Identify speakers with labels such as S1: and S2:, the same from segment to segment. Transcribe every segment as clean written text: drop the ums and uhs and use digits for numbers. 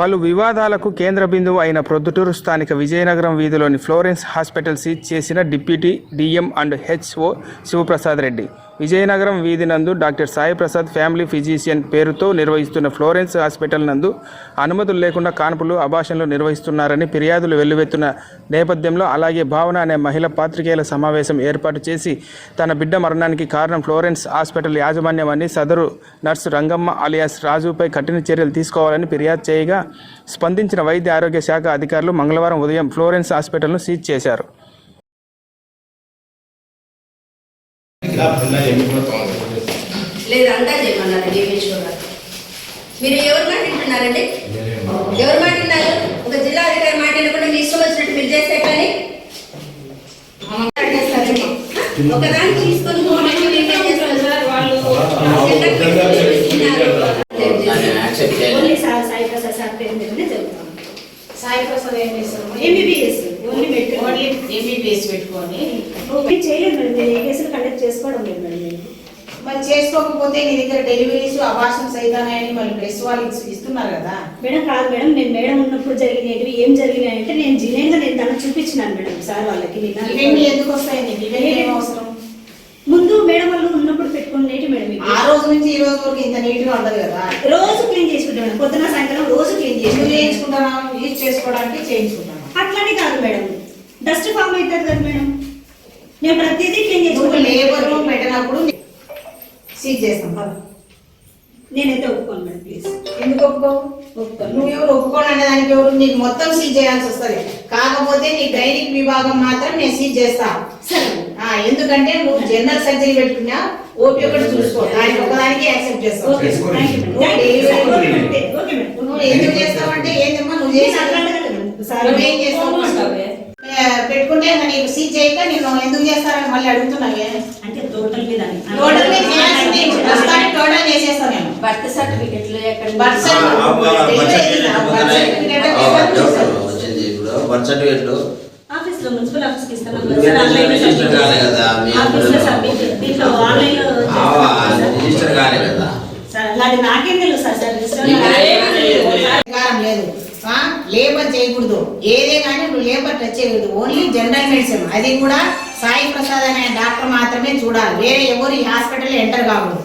S1: పలు వివాదాలకు కేంద్ర బిందువు అయిన ప్రొద్దుటూరు స్థానిక విజయనగరం వీధిలోని ఫ్లోరెన్స్ హాస్పిటల్ సీజ్ చేసిన deputy DM and HO Shivaprasad Reddy. Vizianagaram వీధి నందు doctor Sai Prasad family physician పేరుతో నిర్వహిస్తున్న ఫ్లోరెన్స్ హాస్పిటల్ నందు అనుమతులు లేకుండా కాన్పులు, అబార్షన్లు నిర్వహిస్తున్నారని ఫిర్యాదులు వెల్లువెత్తున్న నేపథ్యంలో అలాగే భావన అనే మహిళ పాత్రికేయుల సమావేశం ఏర్పాటు చేసి తన బిడ్డ మరణానికి కారణం ఫ్లోరెన్స్ హాస్పిటల్ యాజమాన్యమని, సదరు నర్సు రంగమ్మ అలియాస్ రాజుపై కఠిన చర్యలు తీసుకోవాలని ఫిర్యాదు చేయగా స్పందించిన వైద్య ఆరోగ్య శాఖ అధికారులు మంగళవారం ఉదయం ఫ్లోరెన్స్ హాస్పిటల్ను సీజ్ చేశారు.
S2: లేదంతా చేయమన్నారు మీరు ఎవరు మాట్లాడుతున్నారండి? ఎవరు మాట్లాడినారు? ఒక జిల్లా అధికారి మాట్లాడకుండా మీ ఇష్టం వచ్చినట్టు మీరు చేస్తే కానీ ఒకదాన్ని తీసుకొని
S3: సాయి ప్రసాద్ ఏం చేస్తాము? ఎంబీబీఎస్ ఓన్లీ ఎంబీబీఎస్ పెట్టుకొని చేయలేదు మేడం. నేను ఏ కేసులు కండక్ట్ చేసుకోవడం లేదు మేడం. మరి చేసుకోకపోతే నీ దగ్గర డెలివరీస్, అబార్షన్స్ అయితాయని మళ్ళీ ప్రెస్ వాళ్ళు ఇస్తున్నారు కదా
S4: మేడం. కాదు మేడం, నేను మేడం ఉన్నప్పుడు జరిగినవి ఏం జరిగినాయి అంటే నేను జినైన్గా నేను తనకు చూపించినాను మేడం సార్ వాళ్ళకి.
S3: ఇవన్నీ ఎందుకు వస్తాయి? ఇవన్నీ ఏం అవసరం?
S4: ముందు మేడం వాళ్ళు ఉన్నప్పుడు పెట్టుకునేటి మేడం.
S3: ఆ రోజు నుంచి ఈ రోజు వరకు ఇంత నీట్ గా ఉండదు కదా.
S4: రోజు క్లీన్ చేసుకుంటాం మేడం, పొద్దున సాయంత్రం రోజు క్లీన్
S3: చేయించుకుంటాను. యూజ్ చేసుకోవడానికి చేయించుకుంటాను.
S4: అట్లానే కాదు మేడం, డస్ట్ ఫామ్ అవుతుంది కదా మేడం. నేను ప్రతిదీ క్లీన్ చేసుకుంటాను.
S3: లేబర్ పెట్టినప్పుడు సీజ్ చేస్తాం కదా.
S4: నేనైతే ఒప్పుకోను మేడం, ప్లీజ్.
S3: ఎందుకు ఒప్పుకోవు? నువ్వు ఎవరు ఒప్పుకోను అనే దానికి ఎవరు? నీకు మొత్తం సీజ్ చేయాల్సి వస్తుంది. కాకపోతే నీ గైనిక్ విభాగం మాత్రం నేను సీజ్ చేస్తా.
S4: సరే.
S3: ఎందుకంటే నువ్వు జనరల్ సర్జరీ పెట్టుకున్నా ఓపీ ఒకటి చూసుకో, దానికి ఒకదానికి యాక్సెప్ట్ చేస్తావు. నువ్వు ఎందుకు చేస్తావంటే ఏంటమ్మా నువ్వు నువ్వేం చేస్తావు పెట్టుకుంటే నీకు సీజ్ చేయక నేను ఎందుకు చేస్తారని మళ్ళీ అడుగుతున్నావే.
S4: అంటే టోటల్ మీద
S3: టోటల్ చేసేస్తాను నేను.
S2: బర్త్ సర్టిఫికెట్లు
S3: బర్త్
S5: సర్టిఫికెట్లు
S4: ఆఫీస్ లో మున్సిపల్ ఆఫీస్ కి ఇస్తాను. నాకేం తెలుసు సార్
S3: లేదు. లేబర్ చేయకూడదు, ఏదే కానీ నువ్వు లేబర్ టచ్ చేయకూడదు. ఓన్లీ జనరల్ మెడిసిన్, అది కూడా సాయి ప్రసాద్ అనే డాక్టర్ మాత్రమే చూడాలి. వేరే ఎవరు ఈ హాస్పిటల్ ఎంటర్ కాకూడదు.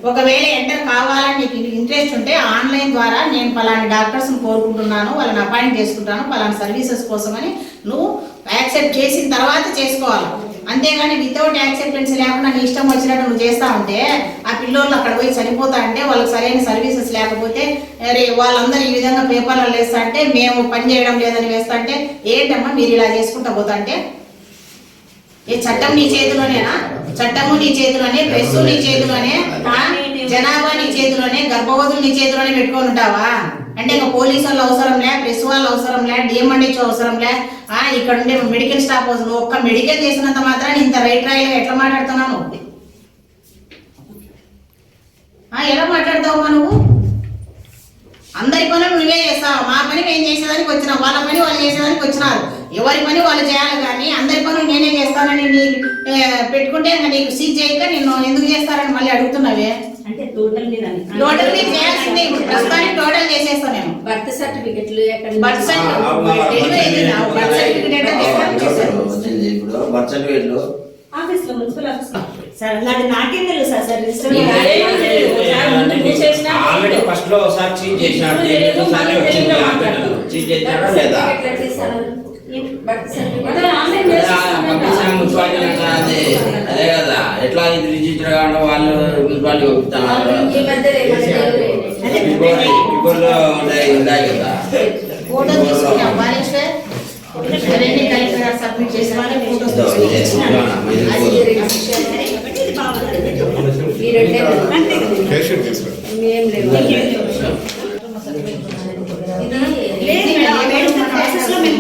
S3: ఒకవేళ ఎంటర్ కావాలని నీకు ఇంట్రెస్ట్ ఉంటే ఆన్లైన్ ద్వారా నేను పలాని డాక్టర్స్ కోరుకుంటున్నాను, వాళ్ళని అపాయింట్ చేసుకుంటాను పలాని సర్వీసెస్ కోసమని నువ్వు యాక్సెప్ట్ చేసిన తర్వాత చేసుకోవాలి. అంతేగాని వితౌట్ యాక్సెప్టెన్స్ లేకుండా నీ ఇష్టం వచ్చినట్టు నువ్వు చేస్తా ఉంటే ఆ పిల్లోళ్ళు అక్కడ పోయి చనిపోతా అంటే వాళ్ళకి సరైన సర్వీసెస్ లేకపోతే వాళ్ళందరూ ఈ విధంగా పేపర్లలో వేస్తా అంటే మేము పని చేయడం లేదని వేస్తా అంటే ఏంటమ్మా మీరు ఇలా చేసుకుంటా పోతా అంటే ఏ చట్టం నీ చేతిలోనేనా? చట్టము నీ చేతిలోనే, ప్రెస్సు నీ చేతిలోనే, జనాభా నీ చేతిలోనే, గర్భవతులు నీ చేతిలోనే పెట్టుకొని ఉంటావా? అంటే ఇంకా పోలీసు వాళ్ళు అవసరంలే, ప్రెస్ వాళ్ళు అవసరంలే, డిఎంఎండ్హెచ్ అవసరంలే, ఇక్కడ ఉండే మెడికల్ స్టాఫ్ అవసరం. ఒక్క మెడికల్ చేసినంత మాత్రాన్ని ఇంత రైట్ రాయిగా ఎట్లా మాట్లాడుతున్నాను? ఎలా మాట్లాడతావు నువ్వు? అందరి పనులు నువ్వే చేస్తావు, మా పని మేము చేసేదానికి వచ్చినావు, వాళ్ళ పని వాళ్ళు చేసేదానికి వచ్చినారు. ఎవరి పని వాళ్ళు చేయాలి కానీ అందరి పనులు నేనే చేస్తానని పెట్టుకుంటే నీకు సీజ్ చేయక నేను ఎందుకు చేస్తారని మళ్ళీ అడుగుతున్నావే.
S4: అంటే టోటల్
S3: చేయాల్సిందే. ప్రస్తుతానికి టోటల్ చేసేస్తాను నేను.
S2: బర్త్ సర్టిఫికెట్లు
S5: బర్త్ సర్టిఫికెట్లు
S4: ఆఫీస్ లో మున్సిపల్ ఆఫీస్ సార్. నాకేం తెలుసు సార్
S5: ఆల్రెడీ ఫస్ట్ లో ఒకసారి చీజ్ చేసినాడు. చీజ్ చేసినాడా లేదా? అదే కదా, ఎట్లా ఇది రిజిస్టర్ కావడం వాళ్ళు మున్సిపాలిటీ ఒప్పుతున్నారు. ఇప్పుడు ఉన్నాయి కదా
S3: ఫోటో సబ్మిట్ చేసిన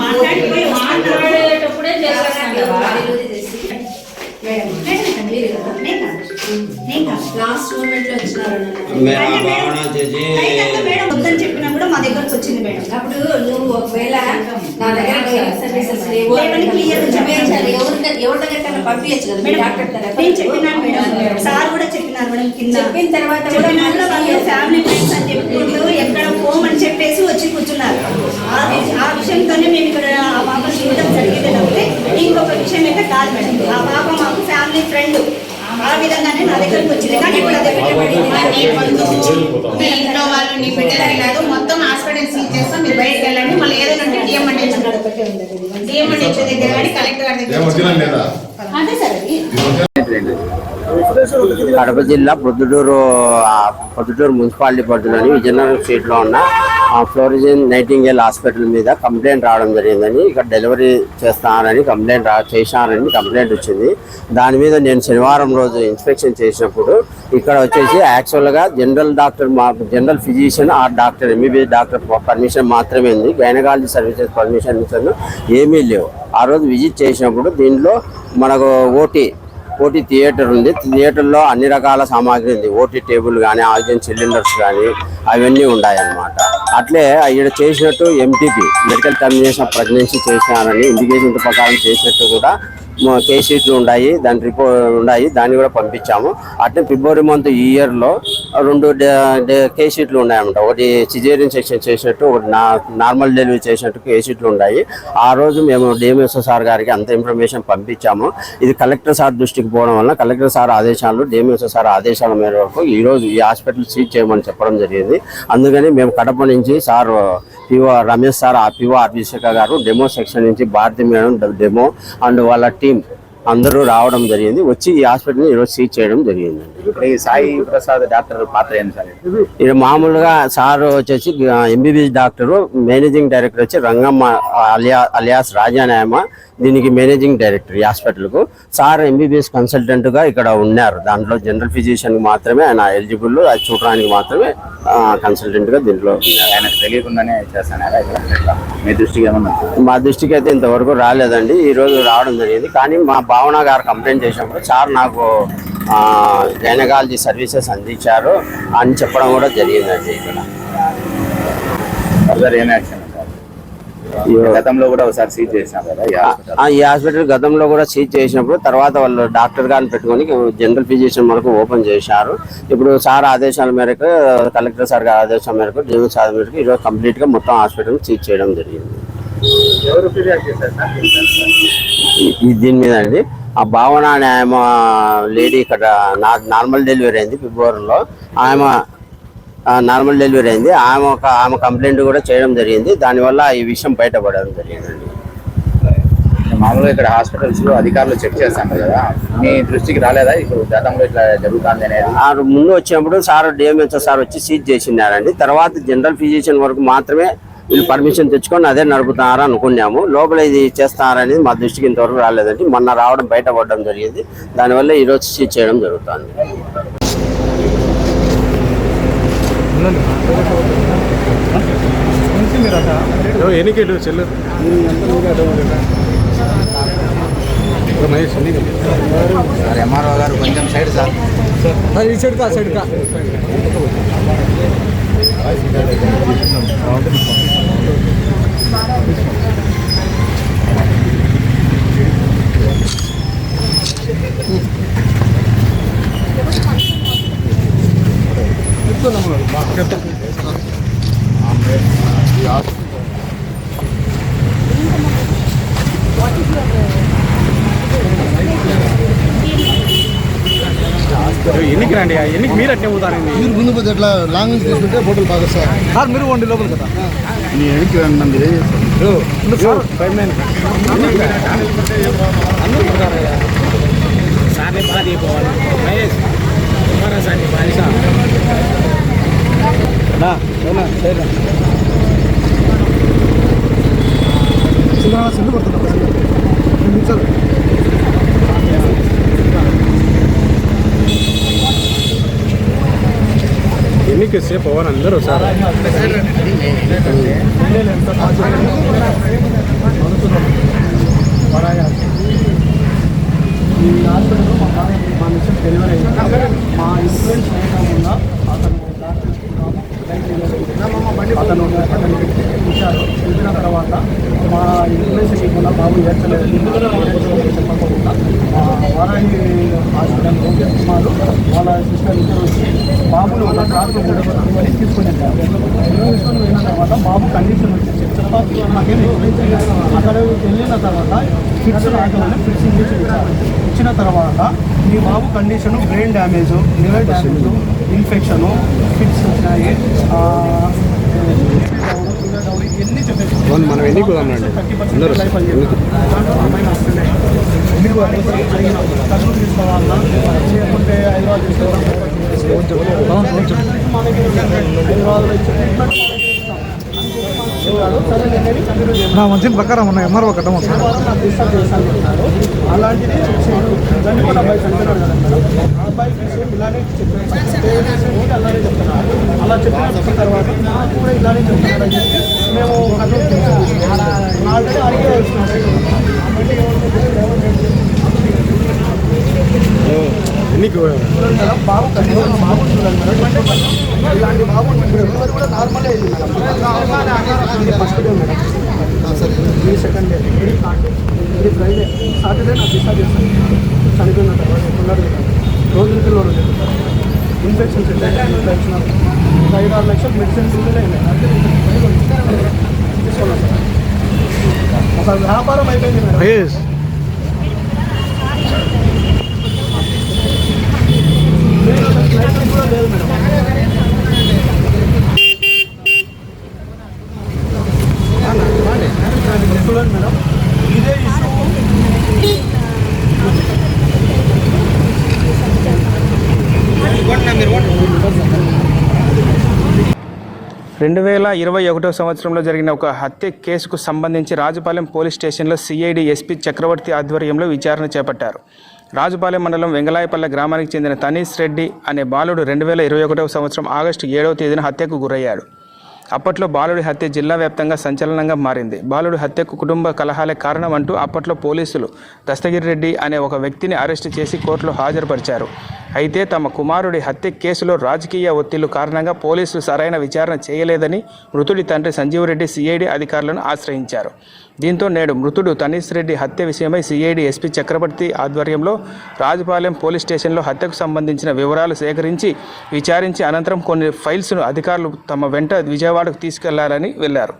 S2: మాట్లాడేటప్పుడే లాస్ట్ మూమెంట్ లో వచ్చినారు.
S4: చెప్పినా కూడా మా దగ్గర దగ్గరకు వచ్చింది మేడం.
S2: అప్పుడు నువ్వు ఒకవేళ నా దగ్గర సర్వీసెస్ లేవు
S4: లేవని clear గా
S2: చూపించాలి. ఎవరి దగ్గర పంపించచ్చు కదా
S4: మేడం,
S2: డాక్టర్ దగ్గర.
S4: నేను చెప్పినాను మేడం, సార్ కూడా చెప్పినారు మేడం. కింద
S2: చెప్పిన తర్వాత
S4: చెప్పినాక వాళ్ళు ఫ్యామిలీ ఫ్రెండ్స్ అని చెప్పుకుంటూ ఎక్కడ పోమని చెప్పేసి వచ్చి కూర్చున్నారు. ఆ విషయంతోనే మేము ఇక్కడ ఆ పాప చూడడం జరిగింది తప్పితే ఇంకొక విషయం అయితే కాదు మేడం. ఆ పాప మాకు ఫ్యామిలీ ఫ్రెండ్, ఆ విధంగానే నా దగ్గరకు వచ్చింది. కానీ ఇప్పుడు అది
S3: మీ ఇంట్లో వాళ్ళు నీ బిడ్డలు అయినారు మొత్తం హాస్పిటల్ సీజ్ చేస్తాం, మీరు బయటకు వెళ్ళండి. మళ్ళీ ఏదైనా డిఎంఎండ్ దగ్గర కానీ కలెక్టర్ గారి దగ్గర
S4: అదే సార్ అది.
S6: కడప జిల్లా పొద్దుటూరు మున్సిపాలిటీ పరిధిలోని విజయనగరం స్ట్రీట్లో ఉన్న ఫ్లోరిజన్ నైటింగేల్ హాస్పిటల్ మీద కంప్లైంట్ రావడం జరిగిందని, ఇక్కడ డెలివరీ చేస్తానని కంప్లైంట్ వచ్చింది. దాని మీద నేను శనివారం రోజు ఇన్స్పెక్షన్ చేసినప్పుడు ఇక్కడ వచ్చేసి యాక్చువల్గా జనరల్ ఫిజిషియన్ ఆ డాక్టర్ ఎంబీబీఎస్ డాక్టర్ పర్మిషన్ మాత్రమే ఉంది. గైనకాలజీ సర్వీసెస్ పర్మిషన్ ఏమీ లేవు. ఆ రోజు విజిట్ చేసినప్పుడు దీంట్లో మనకు ఓటీ థియేటర్ ఉంది. థియేటర్లో అన్ని రకాల సామాగ్రి ఉంది. ఓటీ టేబుల్ కానీ, ఆక్సిజన్ సిలిండర్స్ కానీ అవన్నీ ఉన్నాయన్నమాట. అట్లే ఇక్కడ చేసినట్టు ఎంటీపీ మెడికల్ టర్మినేషన్ ప్రెగ్నెన్సీ చేసినారని ఇండికేషన్ ప్రకారం చేసినట్టు కూడా కేస్ షీట్లు ఉన్నాయి, దాని రిపోర్ట్ ఉన్నాయి, దాన్ని కూడా పంపించాము. అట్లే ఫిబ్రవరి మంత్ ఈ ఇయర్లో 2 కేస్ షీట్లు ఉన్నాయన్నమాట. ఒకటి సిజేరియన్ సెక్షన్ చేసినట్టు, ఒకటి నార్మల్ డెలివరీ చేసినట్టు కేస్ షీట్లు ఉన్నాయి. ఆ రోజు మేము డిఎంఎస్ఓ సార్ గారికి అంత ఇన్ఫర్మేషన్ పంపించాము. ఇది కలెక్టర్ సార్ దృష్టికి పోవడం వల్ల కలెక్టర్ సార్ ఆదేశాలు, డిఎంఎస్ఓ సార్ ఆదేశాల మేరకు ఈరోజు ఈ హాస్పిటల్ సీజ్ చేయమని చెప్పడం జరిగింది. అందుకని మేము కడప నుంచి సార్ పిఓ రమేష్ సార్, ఆ పిఓ అభిషేక గారు, డెమో సెక్షన్ నుంచి భారతి మేడం డెమో అండ్ వాళ్ళ టీం అందరూ రావడం జరిగింది. వచ్చి ఈ హాస్పిటల్ని ఈరోజు సీజ్ చేయడం జరిగిందండి.
S7: ఇప్పుడు ఈ సాయి ప్రసాద్ డాక్టర్ పాత్ర ఏంటి సార్?
S6: ఇది మామూలుగా సార్ వచ్చేసి ఎంబీబీఎస్ డాక్టరు, మేనేజింగ్ డైరెక్టర్ వచ్చి రంగమ్మ అలియాస్ రాజానాయమ, దీనికి మేనేజింగ్ డైరెక్టర్ ఈ హాస్పిటల్కు. సార్ ఎంబీబీఎస్ కన్సల్టెంట్గా ఇక్కడ ఉన్నారు. దాంట్లో జనరల్ ఫిజిషియన్కి మాత్రమే ఆయన ఎలిజిబుల్, అది చూడడానికి మాత్రమే కన్సల్టెంట్గా దీంట్లో ఉన్నారు.
S7: ఆయనకు తెలియకుండానే చేస్తాను. మీ దృష్టికి ఏమన్నా?
S6: మా దృష్టికి అయితే ఇంతవరకు రాలేదండి. ఈరోజు రావడం జరిగింది. కానీ మా భావన గారు కంప్లైంట్ చేసినప్పుడు సార్ నాకు గైనకాలజీ సర్వీసెస్ అందించారు అని చెప్పడం కూడా జరిగిందండి. ఇక్కడ
S7: ఫర్దర్ ఏం యాక్షన్ సార్? గతంలో కూడా ఒకసారి సీజ్ చేసినాం కదా
S6: ఈ హాస్పిటల్. గతంలో కూడా సీజ్ చేసినప్పుడు తర్వాత వాళ్ళు డాక్టర్ గారిని పెట్టుకొని జనరల్ ఫిజిషియన్ వరకు ఓపెన్ చేశారు. ఇప్పుడు సార్ ఆదేశాల మేరకు, కలెక్టర్ సార్ గారి ఆదేశాల మేరకు, డిఎం సార్ మేరకు ఈరోజు కంప్లీట్గా మొత్తం హాస్పిటల్ సీజ్ చేయడం జరిగింది.
S7: ఎవరు ఫిర్యాదు చేశారు సార్
S6: దీని మీద అండి? ఆ భావన అనే ఆమె లేడీ ఇక్కడ నార్మల్ డెలివరీ అయింది ఫిబ్రవరిలో. ఆమె నార్మల్ డెలివరీ అయింది. ఆమె కంప్లైంట్ కూడా చేయడం జరిగింది. దానివల్ల ఈ విషయం బయటపడడం జరిగిందండి.
S7: మామూలుగా ఇక్కడ హాస్పిటల్స్ లో అధికారులు చెక్ చేస్తాం కదా, మీ దృష్టికి రాలేదా ఇప్పుడు గతంలో ఇట్లా జరుగుతుంది అనేది?
S6: ముందు వచ్చినప్పుడు సార్ డిఎంహెచ్ఓ సార్ వచ్చి సీజ్ చేసినారండి. తర్వాత జనరల్ ఫిజిషియన్ వరకు మాత్రమే వీళ్ళు పర్మిషన్ తెచ్చుకొని అదే నడుపుతున్నారా అనుకున్నాము. లోపల ఇది చేస్తున్నారనేది మా దృష్టికి ఇంతవరకు రాలేదండి. మొన్న రావడం బయటపడడం జరిగింది. దానివల్ల ఈరోజు సీజ్ చేయడం జరుగుతుంది.
S7: ఎంఆర్ఓ గారు కొంచెం సైడ్ సార్,
S1: సైడ్ కా ఎన్నికి రండి, ఎన్నికి మీరు అట్నే పోతారండి.
S8: మీరు ముందు పోతే ఎట్లా లాంగ్ నుంచి తీసుకుంటే ఫోటోలు బాగా వస్తాయి
S1: సార్. మీరు వండి లోపల కదా,
S8: నేను వెనక్కి రండి నన్ను ఇదే
S1: సార్ని బాగా అయిపోవాలి సార్ని బాగా
S8: సెల్లు పడుతున్నా
S1: ఎన్నికి సేపు అవ్వని అందరూ సార్.
S8: ఈ హాస్పిటల్లో మా మిషన్ డెలివరీ అయింది. మా ఇన్ఫ్లుయెన్స్ లేకుండా అతను అతను మా ఇన్ఫ్లుయెన్స్ ఇవ్వకుండా బాబు ఏడ్చలేదని చెప్పకుండా వారాహి హాస్పిటల్లో ఉన్నారు. వాళ్ళ సిస్టర్ ఇద్దరు వచ్చి బాబుని వాళ్ళ కార్లో తీసుకుని వెళ్ళారు. తీసుకొని వెళ్ళిన తర్వాత బాబు కండిషన్ వచ్చేసి అక్కడ వెళ్ళిన తర్వాత ఫిట్స్ రాగానే ఫిట్స్ ఇంజక్షన్ ఇచ్చారు. ఇచ్చిన తర్వాత మీ బాబు condition brain damage, liver damage, infection, fits ఉన్నాయి, మనం ఎన్ని మీకు ఖర్చు తీసుకోవాలా లేకుంటే హైదరాబాద్ నా మంచి ప్రకారం ఉన్నాయి. ఎంఆర్ఓ కట్టమో డిశ్చార్జ్ చేశాను. అలాంటిది చనిపోయిన అబ్బాయి చనిపోయినాడు కదా మేడం, ఆ అబ్బాయికి సేమ్ ఇలానే చెప్పారు. అలానే చెప్తున్నారు. అలా చెప్పిన తర్వాత నాకు కూడా ఇలానే చెప్తున్నారు అని చెప్పి మేము ఆల్రెడీ అడిగే మేడం బాబు కండిషన్ బాబు చూడండి మేడం. ఇలాంటి బాబు డెలివరీ కూడా నార్మల్ అయింది మేడం. ఫస్ట్ డే మేడం, ఈ సెకండ్ డే, ఇది ఫ్రైడే, సాటర్డే నాకు డిశ్చార్జ్ చేస్తాను. చనిపోయిన తర్వాత ఉన్నాడు రోజులకి రోజు ఇన్ఫెక్షన్స్ ఇన్ఫెక్షన్ 5-6 లక్షలు మెడిసిన్స్ తీసుకున్నాను సార్. అసలు వ్యాపారం అయిపోయింది మేడం. కూడా లేదు మేడం. చూడండి మేడం, ఇదే ఇష్యూ
S1: 2021 సంవత్సరంలో జరిగిన ఒక హత్య కేసుకు సంబంధించి రాజుపాలెం పోలీస్ స్టేషన్లో సిఐడి ఎస్పీ చక్రవర్తి ఆధ్వర్యంలో విచారణ చేపట్టారు. రాజుపాలెం మండలం వెంగళాయపల్లె గ్రామానికి చెందిన తనీష్ రెడ్డి అనే బాలుడు 2021 సంవత్సరం ఆగస్టు 7వ తేదీన హత్యకు గురయ్యాడు. అప్పట్లో బాలుడి హత్య జిల్లా వ్యాప్తంగా సంచలనంగా మారింది. బాలుడి హత్యకు కుటుంబ కలహాలే కారణం అంటూ అప్పట్లో పోలీసులు దస్తగిరి రెడ్డి అనే ఒక వ్యక్తిని అరెస్టు చేసి కోర్టులో హాజరుపరిచారు. అయితే తమ కుమారుడి హత్య కేసులో రాజకీయ ఒత్తిళ్లు కారణంగా పోలీసులు సరైన విచారణ చేయలేదని మృతుడి తండ్రి సంజీవరెడ్డి సిఐడి అధికారులను ఆశ్రయించారు. దీంతో నేడు మృతుడు తనీష్ రెడ్డి హత్య విషయమై సిఐడి ఎస్పీ చక్రవర్తి ఆధ్వర్యంలో రాజుపాలెం పోలీస్ స్టేషన్లో హత్యకు సంబంధించిన వివరాలు సేకరించి విచారించి అనంతరం కొన్ని ఫైల్స్ను అధికారులు తమ వెంట విజయవాడకు తీసుకెళ్లాలని వెళ్లారు.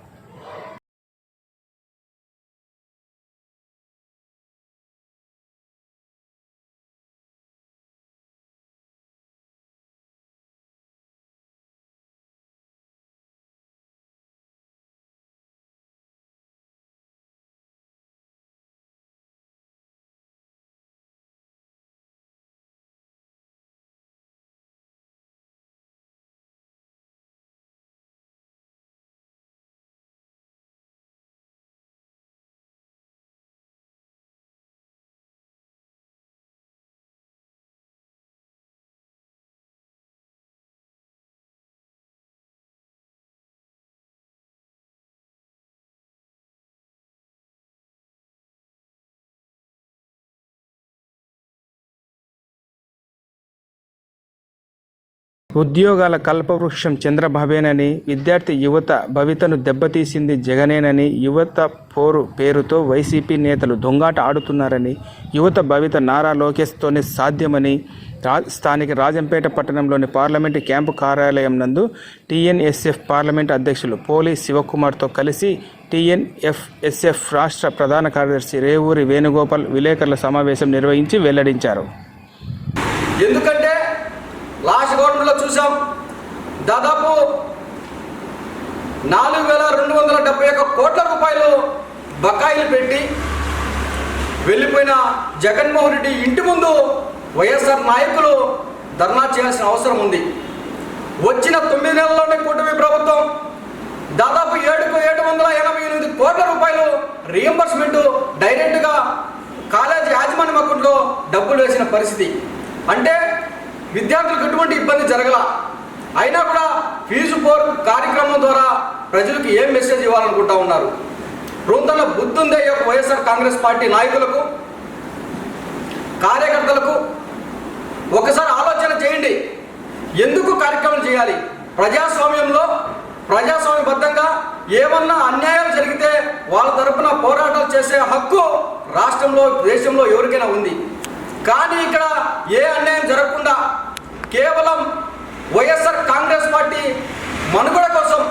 S1: ఉద్యోగాల కల్పవృక్షం చంద్రబాబేనని, విద్యార్థి యువత భవితను దెబ్బతీసింది జగనేనని, యువత పోరు పేరుతో వైసీపీ నేతలు దొంగాట ఆడుతున్నారని, యువత భవిత నారా లోకేష్తోనే సాధ్యమని స్థానిక రాజంపేట పట్టణంలోని పార్లమెంటు క్యాంపు కార్యాలయం నందు టీఎన్ఎస్ఎఫ్ పార్లమెంటు అధ్యక్షులు పోలి శివకుమార్తో కలిసి టీఎన్ఎఫ్ఎస్ఎఫ్ రాష్ట్ర ప్రధాన కార్యదర్శి రేవూరి వేణుగోపాల్ విలేకరుల సమావేశం నిర్వహించి వెల్లడించారు.
S9: ఎందుకంటే లాస్ట్ గవర్నమెంట్లో చూసాం, దాదాపు 4,271 కోట్ల రూపాయలు బకాయిలు పెట్టి వెళ్ళిపోయిన జగన్మోహన్ రెడ్డి ఇంటి ముందు వైఎస్ఆర్ నాయకులు ధర్నా చేయాల్సిన అవసరం ఉంది. వచ్చిన 9 నెలల్లోనే కూటమి ప్రభుత్వం దాదాపు 788 కోట్ల రూపాయలు రీఎంబర్స్మెంట్ డైరెక్ట్గా కాలేజీ యాజమాన్యం అకౌంట్లో డబ్బులు వేసిన పరిస్థితి. అంటే విద్యార్థులకు ఎటువంటి ఇబ్బంది జరగల. అయినా కూడా ఫీజు పోర్ కార్యక్రమం ద్వారా ప్రజలకు ఏం మెసేజ్ ఇవ్వాలనుకుంటా ఉన్నారు? రొంతన బుద్ధి ఉందే వైఎస్ఆర్ కాంగ్రెస్ పార్టీ నాయకులకు, కార్యకర్తలకు ఒకసారి ఆలోచన చేయండి. ఎందుకు కార్యక్రమం చేయాలి? ప్రజాస్వామ్యంలో ప్రజాస్వామ్యబద్ధంగా ఏమన్నా అన్యాయాలు జరిగితే వాళ్ళ తరపున పోరాటాలు చేసే హక్కు రాష్ట్రంలో దేశంలో ఎవరికైనా ఉంది. కానీ ఇక్కడ ఏ అన్యాయం జరగకుండా కేవలం వైఎస్ఆర్ కాంగ్రెస్ పార్టీ మనుగడ కోసం,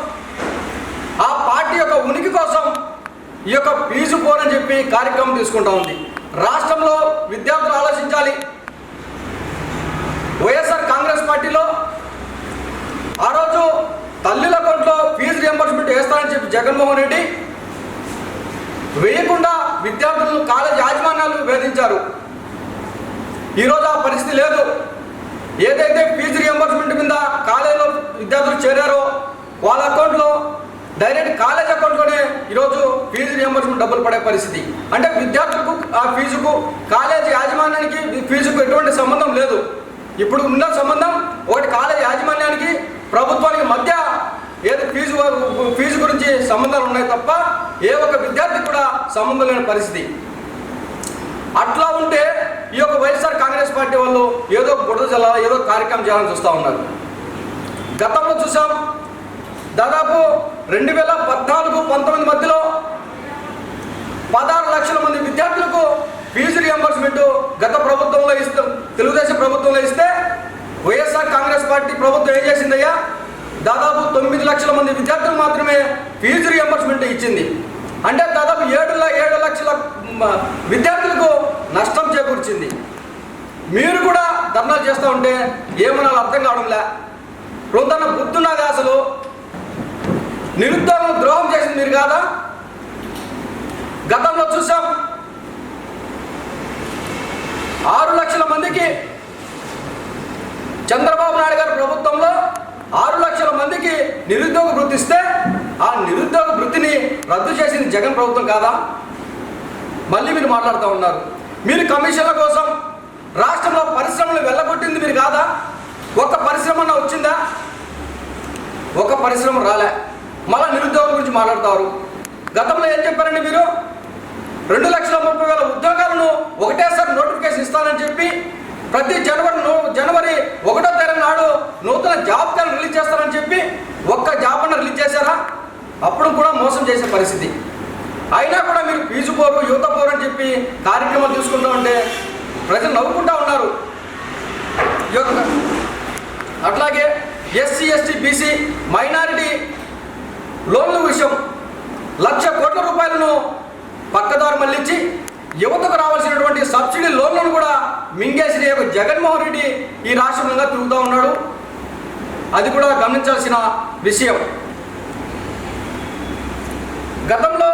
S9: ఆ పార్టీ యొక్క ఉనికి కోసం ఈ యొక్క ఫీజు పోరని చెప్పి కార్యక్రమం తీసుకుంటా ఉంది. రాష్ట్రంలో విద్యార్థులు ఆలోచించాలి. వైఎస్ఆర్ కాంగ్రెస్ పార్టీలో ఆ రోజు తల్లుల అకౌంట్లో ఫీజు రియంబర్స్మెంట్ వేస్తానని చెప్పి జగన్మోహన్ రెడ్డి వేయకుండా విద్యార్థులను కాలేజ్ యాజమాన్యాలు వేధించారు. ఈరోజు ఆ పరిస్థితి లేదు. ఏదైతే ఫీజు రియంబర్స్మెంట్ మీద కాలేజీలో విద్యార్థులు చేరారో వాళ్ళ అకౌంట్లో డైరెక్ట్ కాలేజ్ అకౌంట్లోనే ఈరోజు ఫీజు రియంబర్స్మెంట్ డబ్బులు పడే పరిస్థితి. అంటే విద్యార్థులకు ఆ ఫీజుకు, కాలేజీ యాజమాన్యానికి ఫీజుకు ఎటువంటి సంబంధం లేదు. ఇప్పుడు ఉన్న సంబంధం ఒకటి కాలేజీ యాజమాన్యానికి ప్రభుత్వానికి మధ్య ఏదో ఫీజు గురించి సంబంధాలు ఉన్నాయి తప్ప ఏ ఒక్క విద్యార్థికి కూడా సంబంధం లేని పరిస్థితి. అట్లా ఉంటే ఈ యొక్క వైఎస్ఆర్ కాంగ్రెస్ పార్టీ వాళ్ళు ఏదో బురద జల్లాలి, ఏదో కార్యక్రమం చేయాలని చూస్తూ ఉన్నారు. గతంలో చూసాం, దాదాపు 2014-19 మధ్యలో 16 లక్షల మంది విద్యార్థులకు ఫీజు రియంబర్స్మెంట్ గత ప్రభుత్వంలో తెలుగుదేశం ప్రభుత్వంలో ఇస్తే వైఎస్ఆర్ కాంగ్రెస్ పార్టీ ప్రభుత్వం ఏం చేసిందయ్యా, దాదాపు 9 లక్షల మంది విద్యార్థులు మాత్రమే ఫీజు రియంబర్స్మెంట్ ఇచ్చింది. అంటే దాదాపు 7 లక్షల విద్యార్థులకు నష్టం చేకూర్చింది. మీరు కూడా ధర్నాలు చేస్తూ ఉంటే ఏమన్నా అర్థం కావడంలే. రొందన్న బుద్ధున్నది. అసలు నిరుద్యోగం ద్రోహం చేసింది మీరు కాదా? గతంలో చూసాం 6 లక్షల మందికి చంద్రబాబు నాయుడు గారి ప్రభుత్వంలో 6 లక్షల మందికి నిరుద్యోగ వృత్తి ఇస్తే ఆ నిరుద్యోగ వృత్తిని రద్దు చేసింది జగన్ ప్రభుత్వం కాదా? మళ్ళీ మీరు మాట్లాడుతూ ఉన్నారు. మీరు కమిషన్ల కోసం రాష్ట్రంలో పరిశ్రమలు వెళ్ళగొట్టింది మీరు కాదా? ఒక్క పరిశ్రమ వచ్చిందా? ఒక పరిశ్రమ రాలే. మళ్ళీ నిరుద్యోగం గురించి మాట్లాడతారు. గతంలో ఏం చెప్పారండి మీరు? 2,30,000 ఉద్యోగాలను ఒకటేసారి నోటిఫికేషన్ ఇస్తానని చెప్పి ప్రతి జనవరి 1వ తారీఖు నాడు నూతన జాబ్ కార్డు రిలీజ్ చేస్తారని చెప్పి ఒక్క జాబ్ అన్న రిలీజ్ చేశారా? అప్పుడు కూడా మోసం చేసే పరిస్థితి. అయినా కూడా మీరు ఫీజు పోరు, యువత పోరు అని చెప్పి కార్యక్రమాలు తీసుకుంటూ ఉంటే ప్రజలు నవ్వుకుంటూ ఉన్నారు. అట్లాగే ఎస్సీ, ఎస్టీ, బీసీ, మైనారిటీ లోన్ల విషయం 1,00,000 కోట్ల రూపాయలను పక్కదారు మళ్ళించి యువతకు రావాల్సినటువంటి సబ్సిడీ లోన్లను కూడా మింగేసిన జగన్మోహన్ రెడ్డి ఈ రాష్ట్రంలో తిరుగుతూ ఉన్నాడు. అది కూడా గమనించాల్సిన విషయం. గతంలో